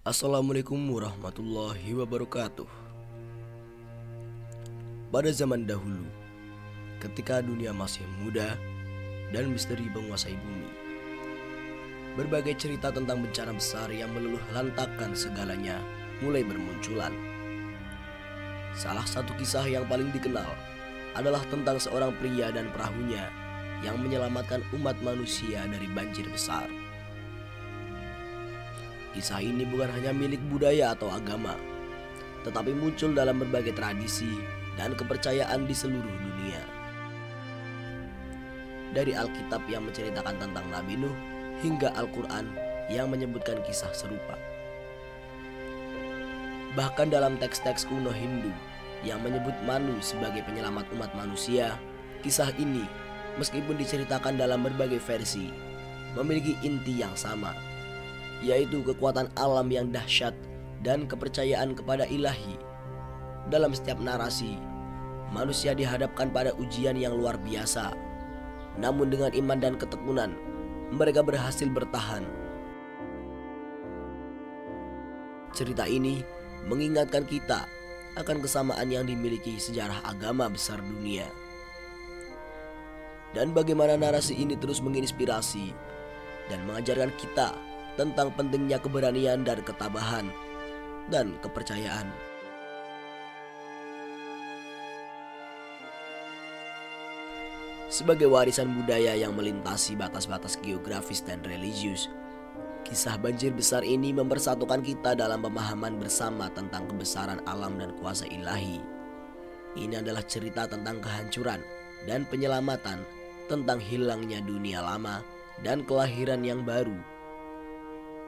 Assalamualaikum warahmatullahi wabarakatuh. Pada zaman dahulu, ketika dunia masih muda dan misteri menguasai bumi, berbagai cerita tentang bencana besar yang meluluh lantakkan segalanya mulai bermunculan. Salah satu kisah yang paling dikenal adalah tentang seorang pria dan perahunya yang menyelamatkan umat manusia dari banjir besar. Kisah ini bukan hanya milik budaya atau agama, tetapi muncul dalam berbagai tradisi dan kepercayaan di seluruh dunia. Dari Alkitab yang menceritakan tentang Nabi Nuh hingga Al-Quran yang menyebutkan kisah serupa. Bahkan dalam teks-teks kuno Hindu yang menyebut Manu sebagai penyelamat umat manusia, kisah ini meskipun diceritakan dalam berbagai versi, memiliki inti yang sama, yaitu kekuatan alam yang dahsyat dan kepercayaan kepada ilahi. Dalam setiap narasi, manusia dihadapkan pada ujian yang luar biasa. Namun dengan iman dan ketekunan, mereka berhasil bertahan. Cerita ini mengingatkan kita akan kesamaan yang dimiliki sejarah agama besar dunia. Dan bagaimana narasi ini terus menginspirasi dan mengajarkan kita tentang pentingnya keberanian dan ketabahan dan kepercayaan. Sebagai warisan budaya yang melintasi batas-batas geografis dan religius, kisah banjir besar ini mempersatukan kita dalam pemahaman bersama tentang kebesaran alam dan kuasa ilahi. Ini adalah cerita tentang kehancuran dan penyelamatan, tentang hilangnya dunia lama dan kelahiran yang baru,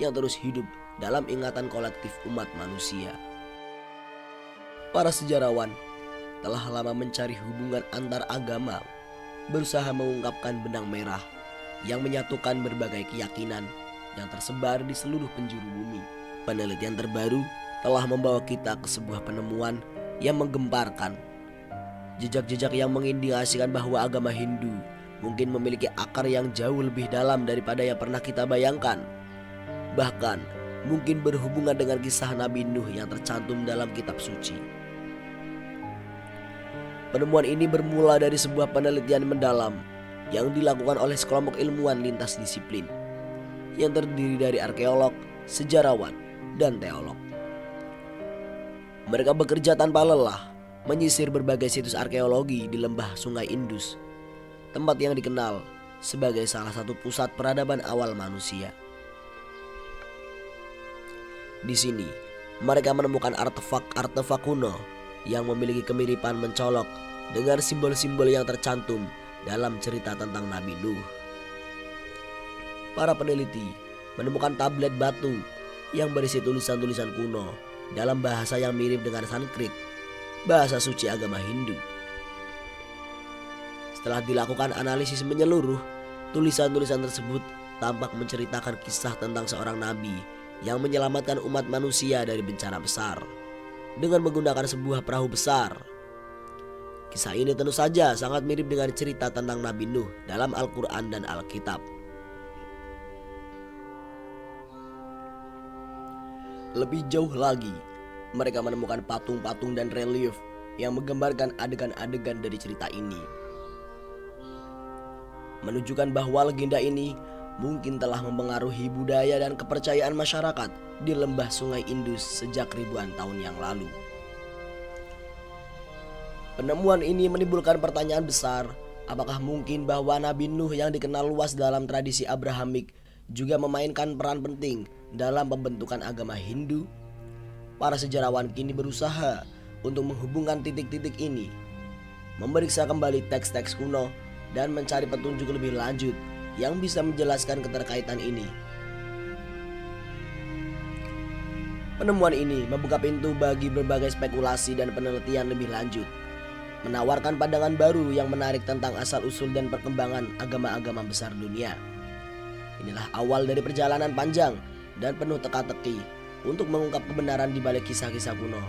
yang terus hidup dalam ingatan kolektif umat manusia. Para sejarawan telah lama mencari hubungan antar agama, berusaha mengungkapkan benang merah yang menyatukan berbagai keyakinan yang tersebar di seluruh penjuru bumi. Penelitian terbaru telah membawa kita ke sebuah penemuan yang menggemparkan. Jejak-jejak yang mengindikasikan bahwa agama Hindu mungkin memiliki akar yang jauh lebih dalam daripada yang pernah kita bayangkan. Bahkan mungkin berhubungan dengan kisah Nabi Nuh yang tercantum dalam kitab suci. Penemuan ini bermula dari sebuah penelitian mendalam yang dilakukan oleh sekelompok ilmuwan lintas disiplin yang terdiri dari arkeolog, sejarawan, dan teolog. Mereka bekerja tanpa lelah menyisir berbagai situs arkeologi di lembah Sungai Indus, tempat yang dikenal sebagai salah satu pusat peradaban awal manusia. Di sini, mereka menemukan artefak-artefak kuno yang memiliki kemiripan mencolok dengan simbol-simbol yang tercantum dalam cerita tentang Nabi Nuh. Para peneliti menemukan tablet batu yang berisi tulisan-tulisan kuno dalam bahasa yang mirip dengan Sanskrit, bahasa suci agama Hindu. Setelah dilakukan analisis menyeluruh, tulisan-tulisan tersebut tampak menceritakan kisah tentang seorang nabi yang menyelamatkan umat manusia dari bencana besar dengan menggunakan sebuah perahu besar. Kisah ini tentu saja sangat mirip dengan cerita tentang Nabi Nuh dalam Al-Quran dan Alkitab. Lebih jauh lagi, mereka menemukan patung-patung dan relief yang menggambarkan adegan-adegan dari cerita ini, menunjukkan bahwa legenda ini mungkin telah mempengaruhi budaya dan kepercayaan masyarakat di lembah Sungai Indus sejak ribuan tahun yang lalu. Penemuan ini menimbulkan pertanyaan besar, apakah mungkin bahwa Nabi Nuh yang dikenal luas dalam tradisi Abrahamik juga memainkan peran penting dalam pembentukan agama Hindu? Para sejarawan kini berusaha untuk menghubungkan titik-titik ini, memeriksa kembali teks-teks kuno, dan mencari petunjuk lebih lanjut yang bisa menjelaskan keterkaitan ini. Penemuan ini membuka pintu bagi berbagai spekulasi dan penelitian lebih lanjut, menawarkan pandangan baru yang menarik tentang asal-usul dan perkembangan agama-agama besar dunia. Inilah awal dari perjalanan panjang dan penuh teka-teki untuk mengungkap kebenaran di balik kisah-kisah kuno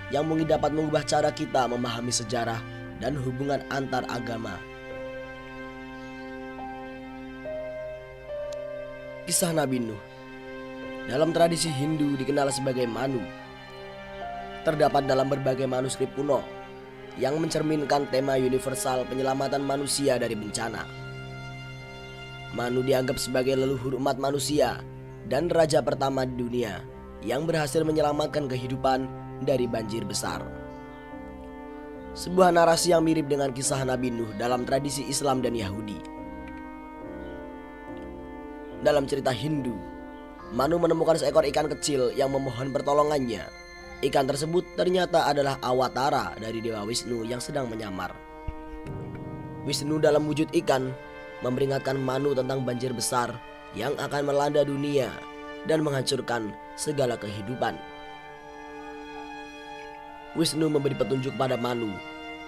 yang mungkin dapat mengubah cara kita memahami sejarah dan hubungan antar agama. Kisah Nabi Nuh. dalam tradisi Hindu dikenal sebagai Manu. Terdapat dalam berbagai manuskrip kuno yang mencerminkan tema universal penyelamatan manusia dari bencana. Manu dianggap sebagai leluhur umat manusia dan raja pertama di dunia yang berhasil menyelamatkan kehidupan dari banjir besar. Sebuah narasi yang mirip dengan kisah Nabi Nuh dalam tradisi Islam dan Yahudi. Dalam cerita Hindu, Manu menemukan seekor ikan kecil yang memohon pertolongannya. Ikan tersebut ternyata adalah awatara dari Dewa Wisnu yang sedang menyamar. Wisnu dalam wujud ikan memperingatkan Manu tentang banjir besar yang akan melanda dunia dan menghancurkan segala kehidupan. Wisnu memberi petunjuk pada Manu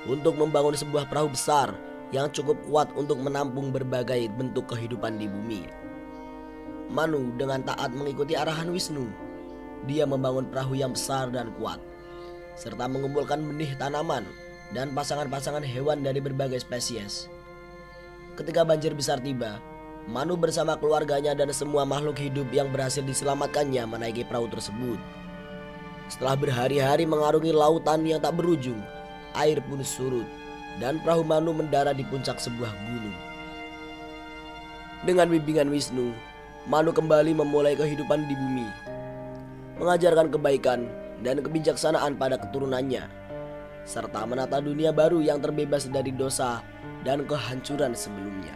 untuk membangun sebuah perahu besar yang cukup kuat untuk menampung berbagai bentuk kehidupan di bumi. Manu dengan taat mengikuti arahan Wisnu. Dia membangun perahu yang besar dan kuat, serta mengumpulkan benih tanaman dan pasangan-pasangan hewan dari berbagai spesies. Ketika banjir besar tiba, Manu bersama keluarganya dan semua makhluk hidup yang berhasil diselamatkannya menaiki perahu tersebut. Setelah berhari-hari mengarungi lautan yang tak berujung, air pun surut dan perahu Manu mendarat di puncak sebuah gunung. Dengan bimbingan Wisnu, Manu kembali memulai kehidupan di bumi, mengajarkan kebaikan dan kebijaksanaan pada keturunannya, serta menata dunia baru yang terbebas dari dosa dan kehancuran sebelumnya.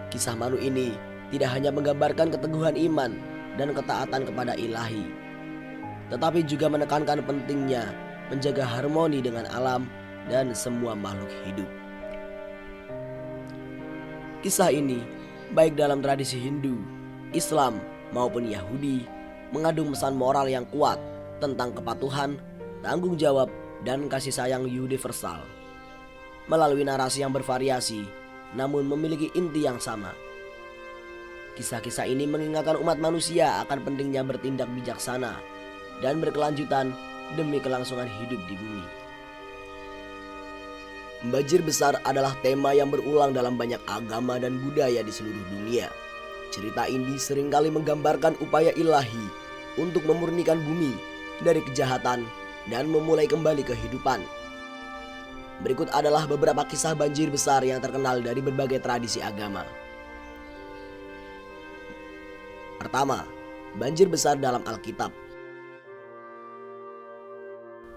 Kisah Manu ini tidak hanya menggambarkan keteguhan iman dan ketaatan kepada Ilahi, tetapi juga menekankan pentingnya menjaga harmoni dengan alam dan semua makhluk hidup. Kisah ini, baik dalam tradisi Hindu, Islam, maupun Yahudi, mengandung pesan moral yang kuat tentang kepatuhan, tanggung jawab, dan kasih sayang universal. Melalui narasi yang bervariasi, namun memiliki inti yang sama. Kisah-kisah ini mengingatkan umat manusia akan pentingnya bertindak bijaksana dan berkelanjutan demi kelangsungan hidup di bumi. Banjir besar adalah tema yang berulang dalam banyak agama dan budaya di seluruh dunia. Cerita ini seringkali menggambarkan upaya Ilahi untuk memurnikan bumi dari kejahatan dan memulai kembali kehidupan. Berikut adalah beberapa kisah banjir besar yang terkenal dari berbagai tradisi agama. Pertama, banjir besar dalam Alkitab.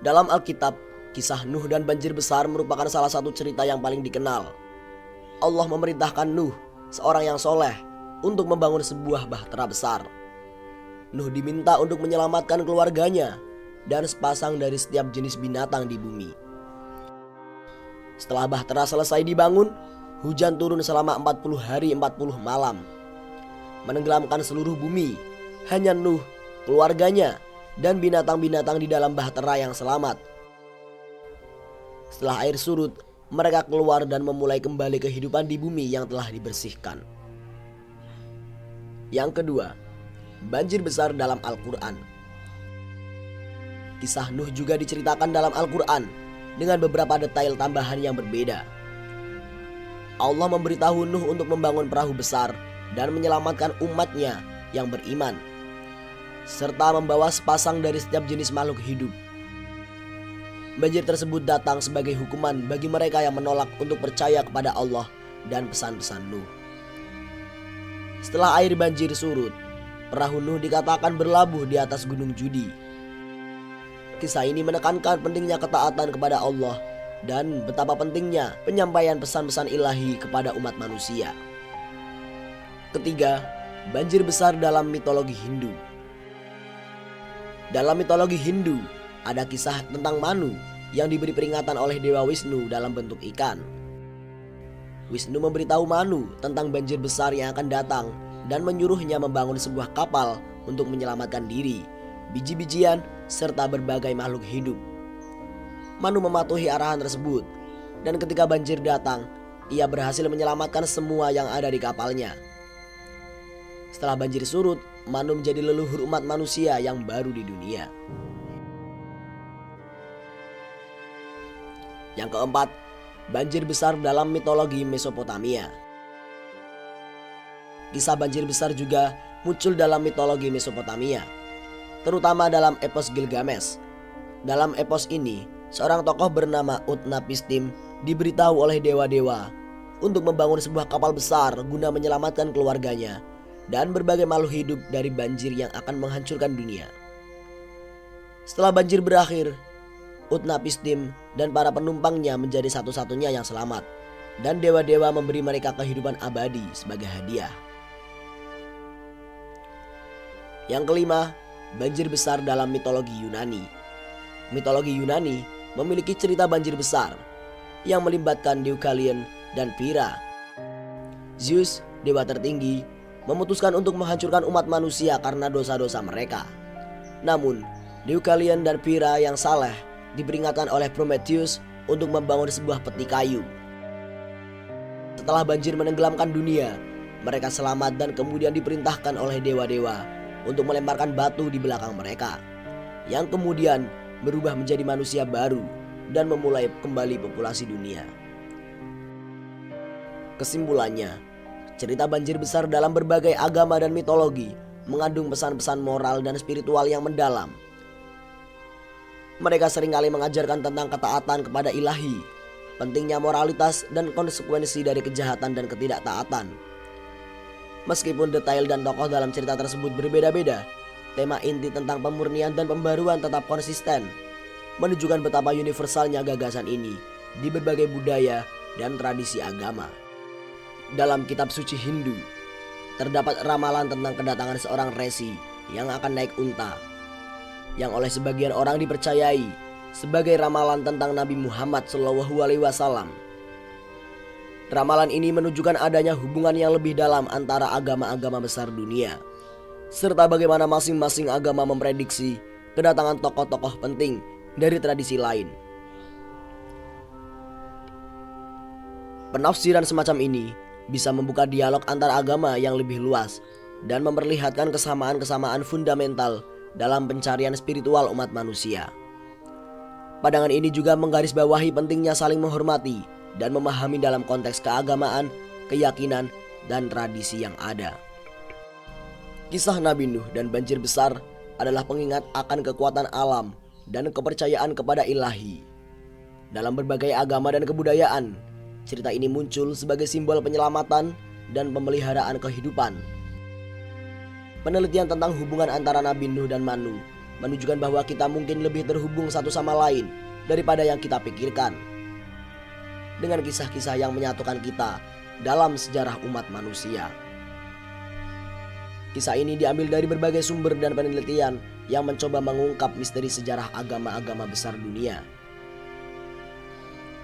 Dalam Alkitab, kisah Nuh dan banjir besar merupakan salah satu cerita yang paling dikenal. Allah memerintahkan Nuh, seorang yang soleh, untuk membangun sebuah bahtera besar. Nuh diminta untuk menyelamatkan keluarganya dan sepasang dari setiap jenis binatang di bumi. Setelah bahtera selesai dibangun, hujan turun selama 40 hari 40 malam, menenggelamkan seluruh bumi. Hanya Nuh, keluarganya, dan binatang-binatang di dalam bahtera yang selamat. Setelah air surut, mereka keluar dan memulai kembali kehidupan di bumi yang telah dibersihkan. Yang kedua, banjir besar dalam Al-Quran. Kisah Nuh juga diceritakan dalam Al-Quran dengan beberapa detail tambahan yang berbeda. Allah memberitahu Nuh untuk membangun perahu besar dan menyelamatkan umatnya yang beriman, serta membawa sepasang dari setiap jenis makhluk hidup. Banjir tersebut datang sebagai hukuman bagi mereka yang menolak untuk percaya kepada Allah dan pesan-pesan Nuh. Setelah air banjir surut, perahu Nuh dikatakan berlabuh di atas gunung Judi. Kisah ini menekankan pentingnya ketaatan kepada Allah dan betapa pentingnya penyampaian pesan-pesan Ilahi kepada umat manusia. Ketiga, banjir besar dalam mitologi Hindu. Dalam mitologi Hindu, ada kisah tentang Manu yang diberi peringatan oleh Dewa Wisnu dalam bentuk ikan. Wisnu memberitahu Manu tentang banjir besar yang akan datang dan menyuruhnya membangun sebuah kapal untuk menyelamatkan diri, biji-bijian, serta berbagai makhluk hidup. Manu mematuhi arahan tersebut, dan ketika banjir datang, ia berhasil menyelamatkan semua yang ada di kapalnya. Setelah banjir surut, Manu menjadi leluhur umat manusia yang baru di dunia. Yang keempat, banjir besar dalam mitologi Mesopotamia. Kisah banjir besar juga muncul dalam mitologi Mesopotamia, terutama dalam epos Gilgamesh. Dalam epos ini, seorang tokoh bernama Utnapishtim diberitahu oleh dewa-dewa untuk membangun sebuah kapal besar guna menyelamatkan keluarganya dan berbagai makhluk hidup dari banjir yang akan menghancurkan dunia. Setelah banjir berakhir, Utnapishtim dan para penumpangnya menjadi satu-satunya yang selamat, dan dewa-dewa memberi mereka kehidupan abadi sebagai hadiah. Yang kelima, banjir besar dalam mitologi Yunani. Mitologi Yunani memiliki cerita banjir besar yang melibatkan Deucalion dan Pyrrha. Zeus, dewa tertinggi, memutuskan untuk menghancurkan umat manusia karena dosa-dosa mereka. Namun, Deucalion dan Pyrrha yang saleh diperingatkan oleh Prometheus untuk membangun sebuah peti kayu. Setelah banjir menenggelamkan dunia, mereka selamat dan kemudian diperintahkan oleh dewa-dewa untuk melemparkan batu di belakang mereka, yang kemudian berubah menjadi manusia baru dan memulai kembali populasi dunia. Kesimpulannya, cerita banjir besar dalam berbagai agama dan mitologi mengandung pesan-pesan moral dan spiritual yang mendalam. Mereka seringkali mengajarkan tentang ketaatan kepada ilahi, pentingnya moralitas dan konsekuensi dari kejahatan dan ketidaktaatan. Meskipun detail dan tokoh dalam cerita tersebut berbeda-beda, tema inti tentang pemurnian dan pembaruan tetap konsisten, menunjukkan betapa universalnya gagasan ini di berbagai budaya dan tradisi agama. Dalam kitab suci Hindu, terdapat ramalan tentang kedatangan seorang resi yang akan naik unta, yang oleh sebagian orang dipercayai sebagai ramalan tentang Nabi Muhammad SAW. Ramalan ini menunjukkan adanya hubungan yang lebih dalam antara agama-agama besar dunia, serta bagaimana masing-masing agama memprediksi kedatangan tokoh-tokoh penting dari tradisi lain. Penafsiran semacam ini bisa membuka dialog antar agama yang lebih luas dan memperlihatkan kesamaan-kesamaan fundamental dalam pencarian spiritual umat manusia. Pandangan ini juga menggarisbawahi pentingnya saling menghormati dan memahami dalam konteks keagamaan, keyakinan, dan tradisi yang ada. Kisah Nabi Nuh dan banjir besar adalah pengingat akan kekuatan alam dan kepercayaan kepada ilahi. Dalam berbagai agama dan kebudayaan, cerita ini muncul sebagai simbol penyelamatan dan pemeliharaan kehidupan. Penelitian tentang hubungan antara Nabi Nuh dan Manu menunjukkan bahwa kita mungkin lebih terhubung satu sama lain daripada yang kita pikirkan. Dengan kisah-kisah yang menyatukan kita dalam sejarah umat manusia. Kisah ini diambil dari berbagai sumber dan penelitian yang mencoba mengungkap misteri sejarah agama-agama besar dunia.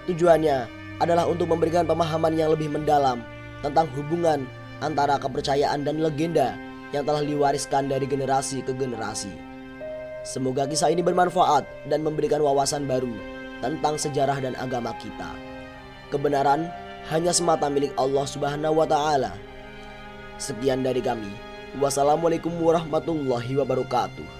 Tujuannya adalah untuk memberikan pemahaman yang lebih mendalam tentang hubungan antara kepercayaan dan legenda yang telah diwariskan dari generasi ke generasi. Semoga kisah ini bermanfaat dan memberikan wawasan baru tentang sejarah dan agama kita. Kebenaran hanya semata milik Allah Subhanahu wa Ta'ala. Sekian dari kami. Wassalamualaikum warahmatullahi wabarakatuh.